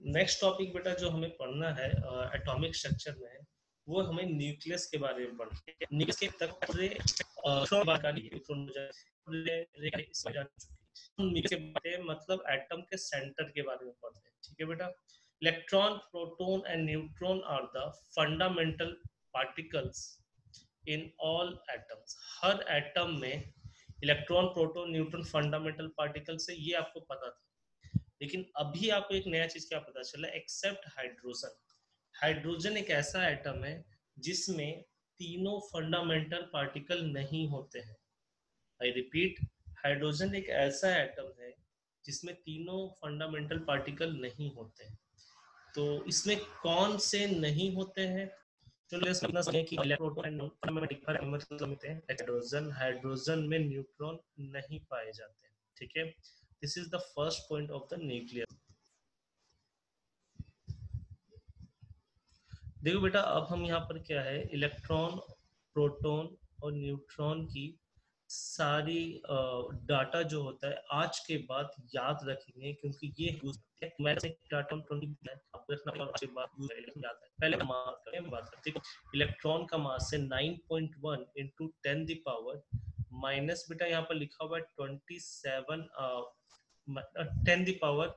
Next topic बेटा जो हमें पढ़ना है एटॉमिक स्ट्रक्चर में है, वो हमें न्यूक्लियस के बारे में पढ़ना है। न्यूक्लियस के तक मतलब एटम के सेंटर के बारे में पढ़ते हैं। ठीक है बेटा। Electron, proton and neutron are the fundamental particles in all atoms. हर एटम में electron, proton, neutron fundamental particles है, ये आपको पता था। लेकिन अभी आपको एक नया चीज क्या पता चला, एक्सेप्ट हाइड्रोजन। हाइड्रोजन एक ऐसा एटम है जिसमें तीनों फंडामेंटल पार्टिकल नहीं होते हैं। आई रिपीट, हाइड्रोजन एक ऐसा एटम है जिसमें तीनों फंडामेंटल पार्टिकल नहीं होते हैं। तो इसमें कौन से नहीं होते हैं? हाइड्रोजन, हाइड्रोजन में न्यूट्रॉन नहीं पाए जाते हैं। ठीक है, this is the first point of the nucleus. देखो बेटा, अब हम यहाँ पर क्या है, इलेक्ट्रॉन, प्रोटॉन और न्यूट्रॉन की सारी डाटा जो होता है आज के बाद याद रखेंगे, क्योंकि ये पहले बात करते हैं। इलेक्ट्रॉन का मास है 9.1 इंटू 10 द पावर माइनस, बेटा यहाँ पर लिखा हुआ है 27 10 द पावर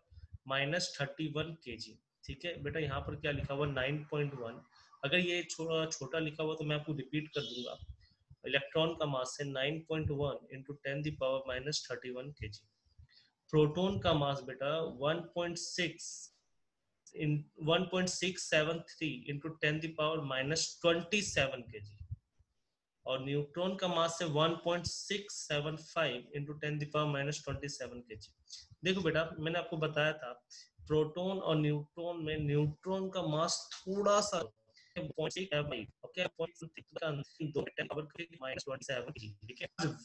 माइनस 31 kg। ठीक है बेटा, यहाँ पर क्या लिखा हुआ 9.1। अगर ये छोटा लिखा हुआ तो मैं आपको रिपीट कर दूंगा। इलेक्ट्रॉन का मास है 9.1 into 10 the power minus 31 kg। Proton का मास बेटा 1.673 into 10 the power minus 27 kg। और न्यूट्रॉन का मास है 1.675 into 10 the power minus 27 kg। देखो बेटा, मैंने आपको बताया था प्रोटॉन और न्यूट्रॉन में न्यूट्रॉन का मास थोड़ा सा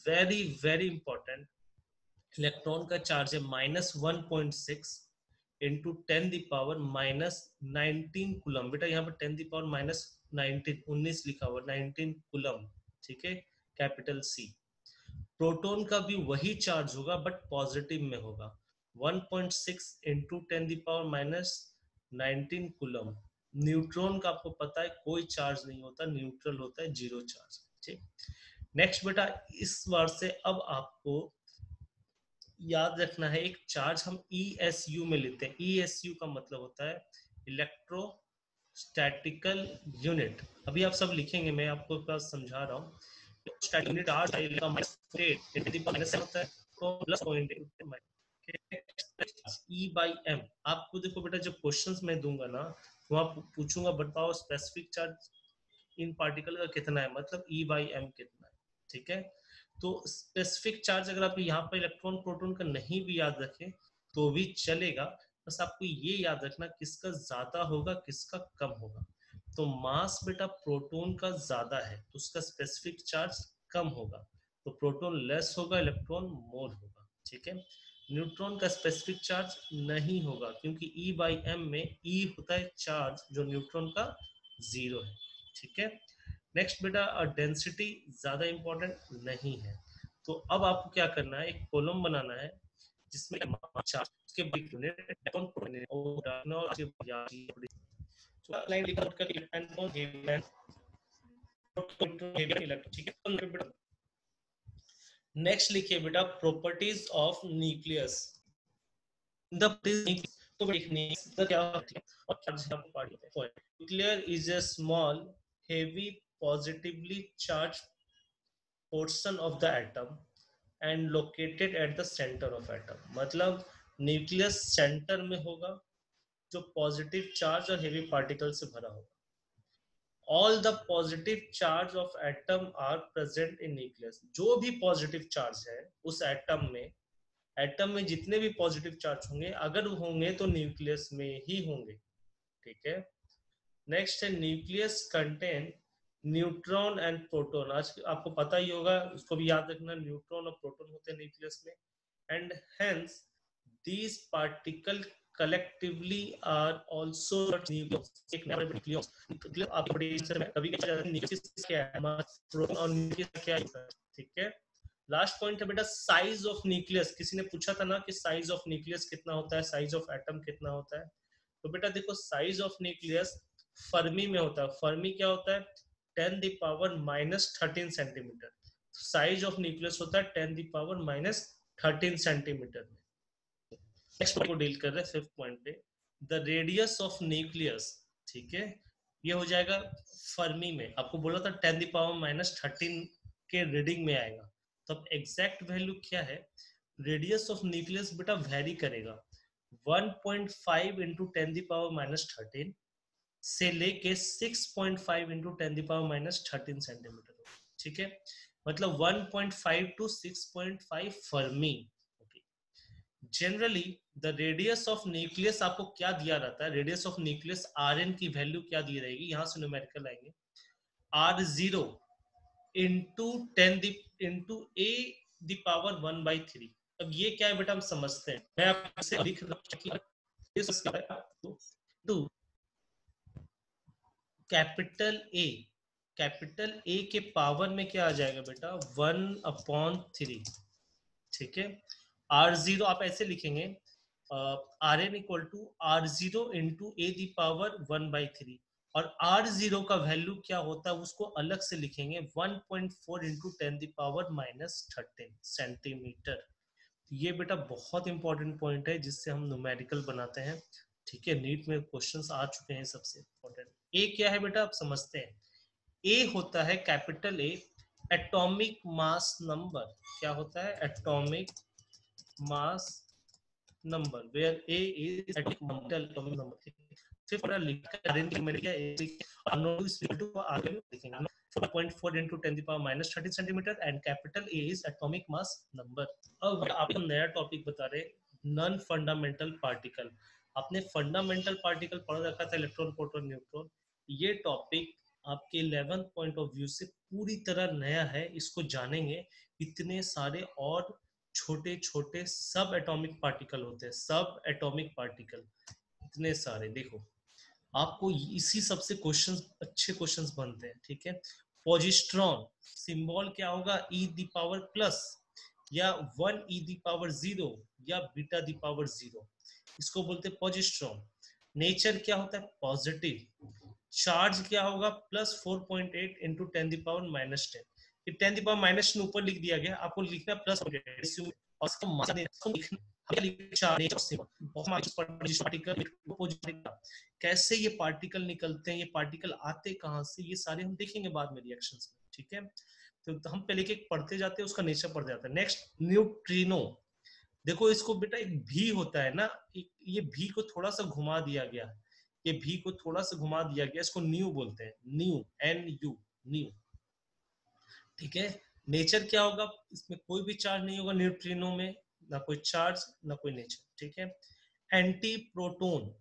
वेरी वेरी इंपॉर्टेंट। इलेक्ट्रॉन का चार्ज है -1.6 into 10 the power minus 19 coulomb. बेटा यहाँ पर 10 द पावर माइनस 19 लिखा हुआ 19 कूलम। ठीक है, कैपिटल सी। प्रोटॉन का भी वही चार्ज होगा बट पॉजिटिव में होगा, 1.6 into 10 the power minus 19 coulomb. Neutron का आपको पता है कोई चार्ज नहीं होता, न्यूट्रल होता है, जीरो चार्ज। ठीक, नेक्स्ट बेटा, इस बार से अब आपको याद रखना है एक चार्ज हम ESU में लेते हैं। ESU का मतलब होता है इलेक्ट्रोस्टैटिकल यूनिट। अभी आप सब लिखेंगे, मैं आपको पास समझा रहा हूँ। यूनिट होता है E/m। आपको देखो बेटा, जब क्वेश्चंस मैं दूंगा ना, तो आप पूछूंगा बताओ स्पेसिफिक चार्ज इन पार्टिकल का कितना है, मतलब E/m कितना है। ठीक है, तो स्पेसिफिक चार्ज अगर आप यहाँ पर इलेक्ट्रॉन प्रोटॉन का नहीं भी याद रखें तो भी चलेगा, बस आपको ये याद रखना किसका ज्यादा होगा किसका कम होगा। तो मास बेटा प्रोटॉन का ज्यादा है तो उसका स्पेसिफिक चार्ज कम होगा, तो प्रोटॉन लेस होगा, इलेक्ट्रॉन मोर होगा। ठीक है, न्यूट्रॉन का स्पेसिफिक चार्ज नहीं होगा क्योंकि E/m में E होता है चार्ज जो न्यूट्रॉन का 0 है। ठीक है, नेक्स्ट बेटा, डेंसिटी ज्यादा इंपॉर्टेंट नहीं है। तो अब आपको क्या करना है, एक कॉलम बनाना है जिसमें चार्ज उसके नेक्स्ट लिखिए बेटा, properties of nucleus. Nuclear is a small heavy positively charged portion of the atom and located at the center of atom। मतलब न्यूक्लियस सेंटर में होगा जो पॉजिटिव चार्ज और हेवी पार्टिकल से भरा होगा। All the positive charge of atom are present in nucleus. जो भी पॉजिटिव चार्ज है उस एटम में जितने भी पॉजिटिव चार्ज होंगे, अगर होंगे तो न्यूक्लियस में ही होंगे। ठीक है, नेक्स्ट है nucleus contain neutron and proton. आज आपको पता ही होगा, उसको भी याद रखना, न्यूट्रॉन और प्रोटॉन होते हैं न्यूक्लियस में। And hence these particle collectively are also nucleus। ठीक है, लास्ट पॉइंट है बेटा साइज ऑफ न्यूक्लियस। किसी ने पूछा था ना कि साइज ऑफ न्यूक्लियस कितना होता है, साइज ऑफ एटम कितना होता है। तो बेटा देखो साइज ऑफ न्यूक्लियस फर्मी में होता है, फर्मी क्या होता है 10⁻⁻13 सेंटीमीटर, साइज ऑफ न्यूक्लियस होता है 10⁻⁻13 सेंटीमीटर में। नेक्स्ट को डील कर रहे हैं 5th पॉइंट पे, द रेडियस ऑफ न्यूक्लियस, ठीक है, ये हो जाएगा फर्मी में, आपको बोला था 10⁻⁻13 के रीडिंग में आएगा, तो अब एग्जैक्ट वैल्यू क्या है, रेडियस ऑफ न्यूक्लियस बेटा वेरी करेगा 1.5 इंटू 10⁻⁻13 से लेके 6.5 इंटू 10⁻⁻13 सेंटीमीटर, ठीक है, मतलब 1.5 to 6.5 fermi. Generally the radius of nucleus आपको क्या दिया रहता है, रेडियस ऑफ न्यूक्लियस Rn की वैल्यू क्या दी रहेगी, यहां से न्यूमेरिकल आएंगे R0 into 10 into a the power 1/3। अब ये क्या है बेटा हम समझते हैं, मैं आपसे लिख रहा हूं कैपिटल ए के पावर में क्या आ जाएगा बेटा 1/3, ठीक है। R0 आप ऐसे लिखेंगे Rn equal to R0 into a the power 1/3, और R0 का वैल्यू क्या होता है उसको अलग से लिखेंगे 1.4 इंटू 10 दी पावर -13 सेंटीमीटर। ये बेटा बहुत इंपॉर्टेंट पॉइंट है जिससे हम न्यूमेरिकल बनाते हैं, ठीक है, नीट में क्वेश्चंस आ चुके हैं सबसे इंपॉर्टेंट। ए क्या है बेटा आप समझते हैं, ए होता है capital A atomic mass number, क्या होता है atomic mass number, where A is atomic number. फिर पूरा लिखा है मैंने क्या अननोन इज इक्वल टू आगे लिखेंगे 4.4 into 10 the power -13 centimetre and capital A is atomic mass number. अब आपको नया टॉपिक बता रहे नॉन फंडामेंटल पार्टिकल। आपने फंडामेंटल पार्टिकल पढ़ रखा था इलेक्ट्रॉन प्रोटॉन न्यूट्रॉन, ये टॉपिक आपके 11th पॉइंट ऑफ व्यू से पूरी तरह नया है, इसको जानेंगे। इतने सारे और छोटे छोटे सब एटॉमिक पार्टिकल होते हैं, सब एटॉमिक पार्टिकल इतने सारे, देखो आपको इसी सबसे क्वेश्चंस अच्छे क्वेश्चंस बनते हैं, ठीक है। पॉजिस्ट्रॉन सिंबल क्या होगा ई दी पावर प्लस या 1 ई दी पावर 0 या बीटा दी पावर 0, इसको बोलते हैं पॉजिस्ट्रॉन। नेचर क्या होता है पॉजिटिव, चार्ज क्या होगा +4.8 इंटू 10 दी पावर -10, ये 10 दी पावर -10 ऊपर लिख दिया गया, आपको लिखना +8 और इसका कैसे ये पार्टिकल निकलते हैं, ये पार्टिकल आते कहां से, ये सारे हम देखेंगे बाद में रिएक्शंस में, ठीक है। तो हम पहले एक पढ़ते जाते हैं, उसका नेचर पढ़ते जाते हैं। नेक्स्ट न्यूट्रिनो, देखो इसको बेटा एक भी होता है ना, ये भी को थोड़ा सा घुमा दिया गया, ये भी को थोड़ा सा घुमा दिया गया, इसको न्यू बोलते हैं, न्यू NU न्यू, ठीक है। नेचर क्या होगा, इसमें कोई भी चार्ज नहीं होगा न्यूट्रिनो में, ना कोई चार्ज ना कोई नेचर, ठीक है। एंटी प्रोटोन,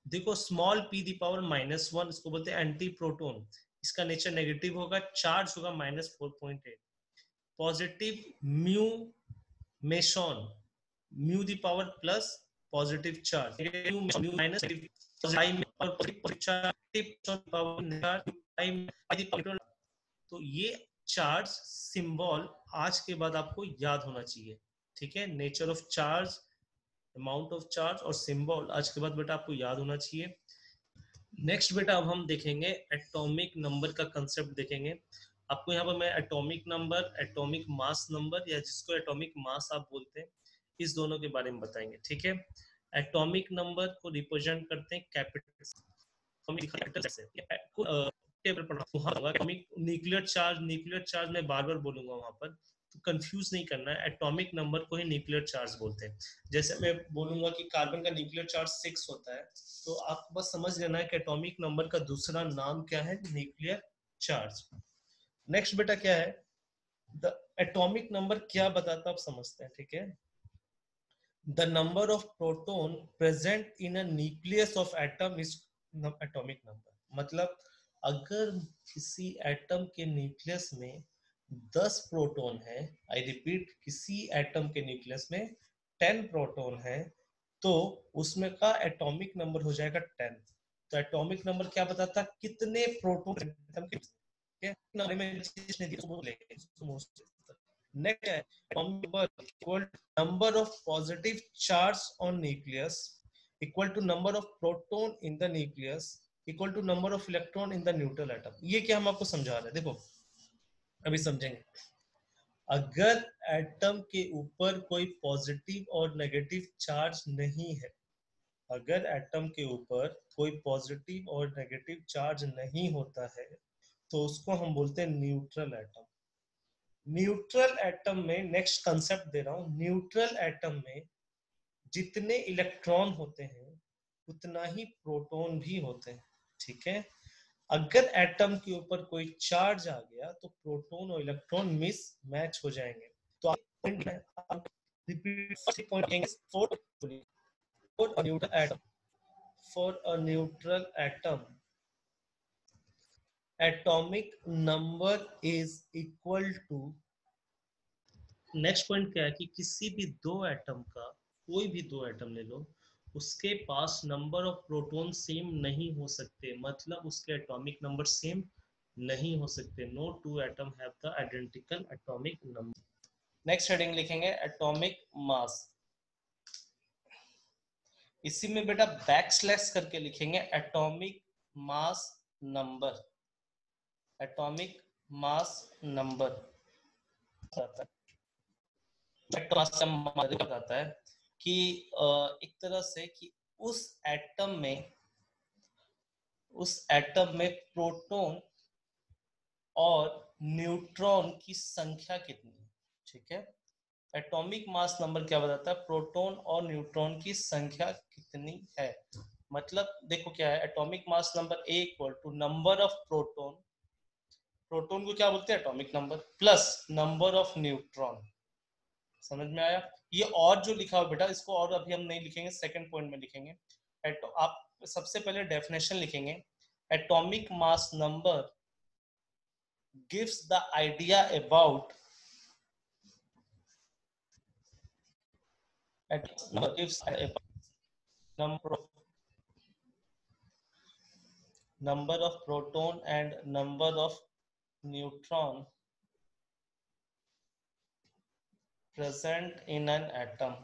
देखो स्मॉल p दी पावर -1, इसको बोलते हैं एंटी प्रोटोन, इसका नेचर नेगेटिव होगा, चार्ज होगा -4.8। Positive mu meson, mu the power plus positive charge, mu minus तो ये चार्ज सिंबल आज के बाद आपको याद होना चाहिए, ठीक है। Nature of charge, amount of charge और सिंबल आज के बाद बेटा आपको याद होना चाहिए। नेक्स्ट बेटा अब हम देखेंगे एटॉमिक नंबर का कंसेप्ट देखेंगे। आपको यहाँ पर मैं atomic number, atomic mass number या जिसको एटॉमिक मास आप बोलते हैं, इस दोनों के बारे में बताएंगे, ठीक है। एटॉमिक नंबर को रिप्रेजेंट करते हैं कैपिटल से, टेबल पढ़ा एटॉमिक न्यूक्लियर चार्ज मैं बार बार बोलूंगा वहां पर, तो कंफ्यूज नहीं करना है, एटॉमिक नंबर को ही न्यूक्लियर चार्ज बोलते हैं। जैसे मैं बोलूंगा कि कार्बन का न्यूक्लियर चार्ज 6 होता है, तो आपको बस समझ लेना है कि एटॉमिक नंबर का दूसरा नाम क्या है, न्यूक्लियर चार्ज। नेक्स्ट बेटा क्या है, द एटॉमिक नंबर क्या बताता आप समझते हैं, ठीक है। The number of proton present in a nucleus of atom is atomic number, मतलब अगर किसी एटम के न्यूक्लियस में 10 प्रोटॉन है, आई रिपीट किसी एटम के न्यूक्लियस में 10 प्रोटॉन है, तो उसमें का एटॉमिक नंबर हो जाएगा 10। तो एटॉमिक नंबर क्या बताता है कितने प्रोटॉन एटम के नेक्स्ट है number of positive charge on nucleus equal to number of proton in the nucleus equal to number of electron in the neutral atom. ये क्या हम आपको समझा रहे हैं, देखो अभी समझेंगे। अगर एटम के ऊपर कोई पॉजिटिव और नेगेटिव चार्ज नहीं है, अगर एटम के ऊपर कोई पॉजिटिव और नेगेटिव चार्ज नहीं होता है तो उसको हम बोलते हैं न्यूट्रल एटम। न्यूट्रल एटम में नेक्स्ट कंसेप्ट दे रहा हूं, न्यूट्रल एटम में जितने इलेक्ट्रॉन होते हैं उतना ही प्रोटॉन भी होते हैं, ठीक है। अगर एटम के ऊपर कोई चार्ज आ गया तो प्रोटॉन और इलेक्ट्रॉन मिस मैच हो जाएंगे। तो आप repeat point for a neutral atom, for a neutral atom atomic number is equal to, next point क्या है कि किसी भी दो एटम का, कोई भी दो एटम ले लो, उसके पास नंबर ऑफ प्रोटॉन सेम नहीं हो सकते, मतलब उसके एटॉमिक नंबर सेम नहीं हो सकते। No two atom have the identical atomic number. Next heading लिखेंगे एटॉमिक मास। इसी में बेटा बैकस्लैश करके लिखेंगे atomic mass number, atomic mass number बताता है कि एक तरह से कि उस एटम में प्रोटॉन और न्यूट्रॉन की संख्या कितनी है, ठीक है। एटॉमिक मास नंबर क्या बताता है, प्रोटॉन और न्यूट्रॉन की संख्या कितनी है। मतलब देखो क्या है, atomic mass number A equal to number of proton, proton को क्या बोलते हैं atomic number, plus number of neutron. समझ में आया। ये और जो लिखा हुआ बेटा इसको और अभी हम नहीं लिखेंगे, सेकंड पॉइंट में लिखेंगे। आप सबसे पहले डेफिनेशन लिखेंगे, atomic mass number gives the idea about, gives number of proton and number of neutron present in an atom,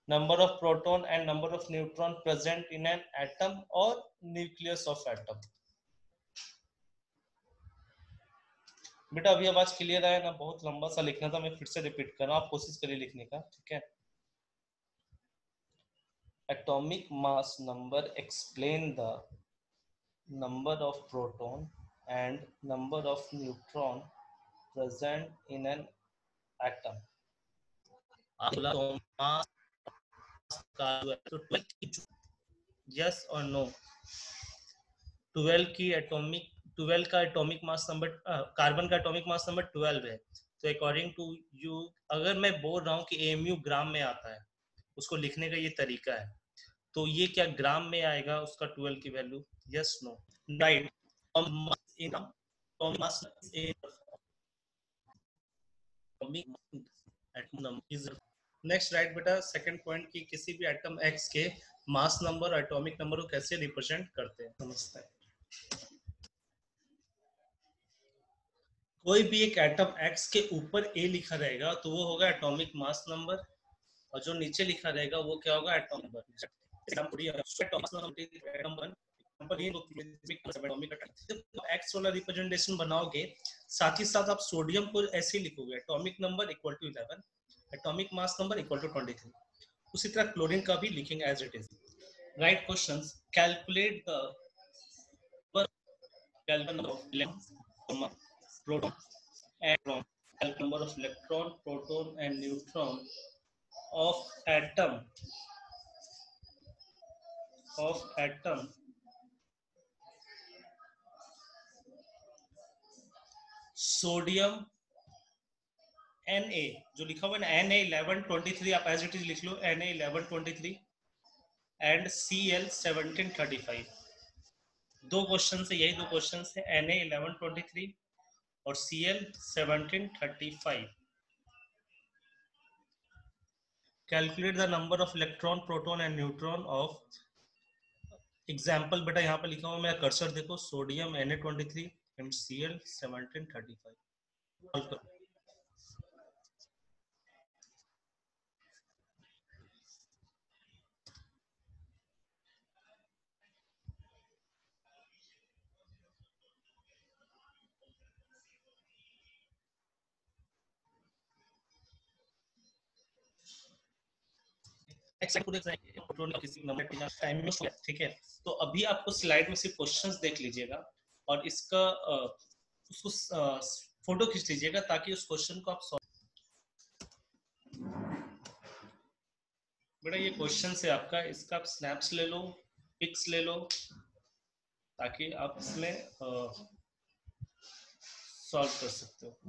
number of proton and number of neutron present in an atom or nucleus of atom। बेटा अभी आवाज clear आया ना, बहुत लंबा सा लिखना था, मैं फिर से रिपीट कर रहा हूं, आप कोशिश करिए लिखने का, ठीक है। Atomic mass number explain the number of proton and number of neutron present in an atom। Yes और नो, 12 की एटॉमिक 12 का एटॉमिक मास नंबर, कार्बन का एटॉमिक मास नंबर 12 है। तो अकॉर्डिंग टू यू, अगर मैं बोल रहा हूँ कि एमयू ग्राम में आता है, उसको लिखने का ये तरीका है, तो ये क्या ग्राम में आएगा उसका 12 की value, yes no, right. Next right बेटा सेकंड पॉइंट की किसी भी एटम एक्स के मास नंबर और एटॉमिक नंबर को कैसे रिप्रेजेंट करते हैं, समझते हैं। कोई भी एक एटम एक्स के ऊपर ए लिखा रहेगा तो वो होगा एटॉमिक मास नंबर, और जो नीचे लिखा रहेगा वो क्या होगा एटॉमिक नंबर। एक्स वाला रिप्रेजेंटेशन बनाओगे, साथ ही साथ आप सोडियम को ऐसे लिखोगे, atomic number equal to 11, atomic mass number equal to 23। उसी तरह क्लोरीन का भी लिखेंगे as it is. Right questions, calculate the number of electron, proton and number of electron, proton and neutron of atom sodium Na, जो लिखा हुआ है ना Na1123, आप एज इट इज लिख लो Na1123 एंड Cl1735। दो क्वेश्चन है, यही दो क्वेश्चन है, Na1123 और Cl1735। Calculate the number of electron, proton and neutron of, example बेटा यहाँ पे लिखा हुआ, मेरा कर्सर देखो, सोडियम Na23 एंड Cl1735। ठीक है, तो अभी आपको स्लाइड में सिर्फ क्वेश्चंस देख लीजिएगा और इसका उसको फोटो खींच लीजिएगा ताकि उस क्वेश्चन को आप बेटा ये क्वेश्चन है आपका, इसका आप स्नैप्स ले लो, पिक्स ले लो, ताकि आप इसमें सॉल्व कर सकते हो।